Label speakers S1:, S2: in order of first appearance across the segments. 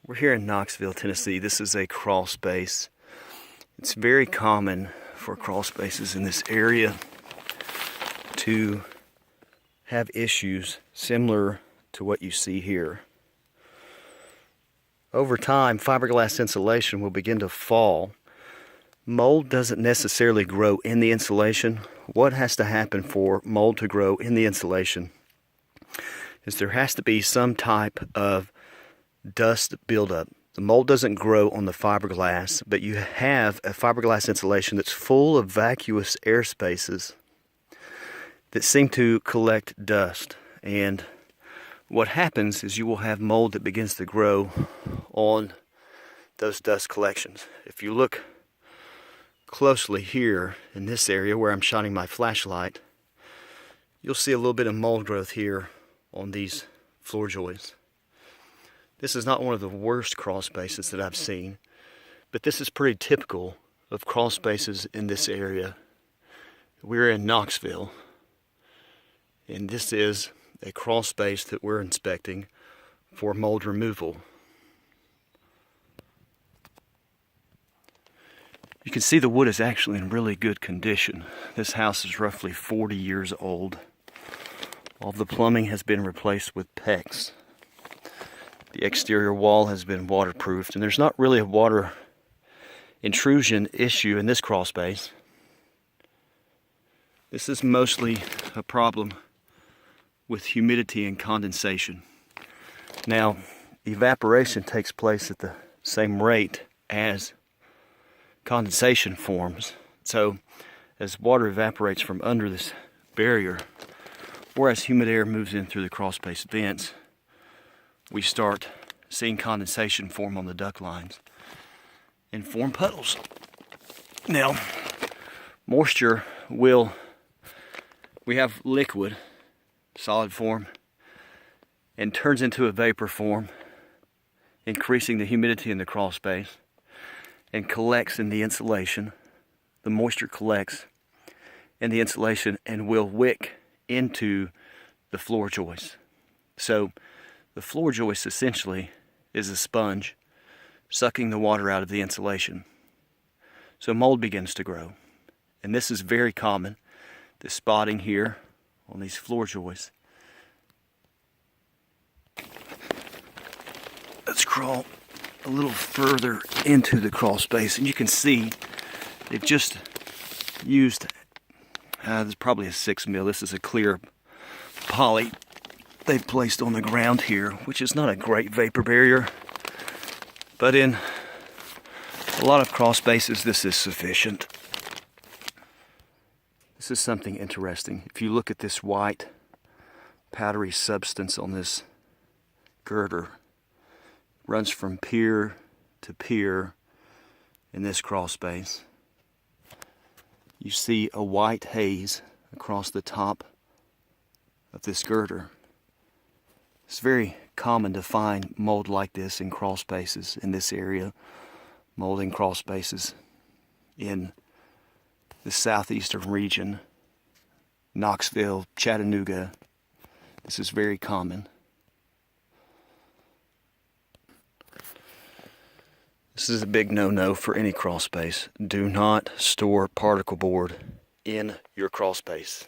S1: We're here in Knoxville, Tennessee. This is a crawl space. It's very common for crawl spaces in this area to have issues similar to what you see here. Over time, fiberglass insulation will begin to fall. Mold doesn't necessarily grow in the insulation. What has to happen for mold to grow in the insulation is there has to be some type of dust buildup. The mold doesn't grow on the fiberglass, but you have a fiberglass insulation that's full of vacuous air spaces that seem to collect dust. And what happens is you will have mold that begins to grow on those dust collections. If you look closely here in this area where I'm shining my flashlight, you'll see a little bit of mold growth here on these floor joists. This is not one of the worst crawl spaces that I've seen, but this is pretty typical of crawl spaces in this area. We're in Knoxville, and this is a crawl space that we're inspecting for mold removal. You can see the wood is actually in really good condition. This house is roughly 40 years old. All of the plumbing has been replaced with PEX. The exterior wall has been waterproofed, and there's not really a water intrusion issue in this crawl space. This is mostly a problem with humidity and condensation. Now, evaporation takes place at the same rate as condensation forms. So, as water evaporates from under this barrier, or as humid air moves in through the crawl space vents, we start seeing condensation form on the duct lines and form puddles. Now, moisture we have liquid, solid form, and turns into a vapor form, increasing the humidity in the crawl space, and collects in the insulation. The moisture collects in the insulation and will wick into the floor joist. So the floor joist essentially is a sponge sucking the water out of the insulation. So mold begins to grow. And this is very common, this spotting here on these floor joists. Let's crawl a little further into the crawl space, and you can see they've just used, this is probably a 6 mil. This is a clear poly they've placed on the ground here, which is not a great vapor barrier, but in a lot of crawl spaces this is sufficient. This is something interesting. If you look at this white powdery substance on this girder, it runs from pier to pier in this crawl space. You see a white haze across the top of this girder. It's very common to find mold like this in crawl spaces in this area, mold in crawl spaces in the southeastern region, Knoxville, Chattanooga. This is very common. This is a big no-no for any crawl space. Do not store particle board in your crawl space.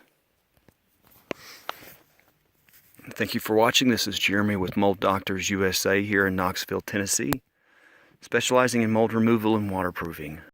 S1: Thank you for watching. This is Jeremy with Mold Doctors USA here in Knoxville, Tennessee, specializing in mold removal and waterproofing.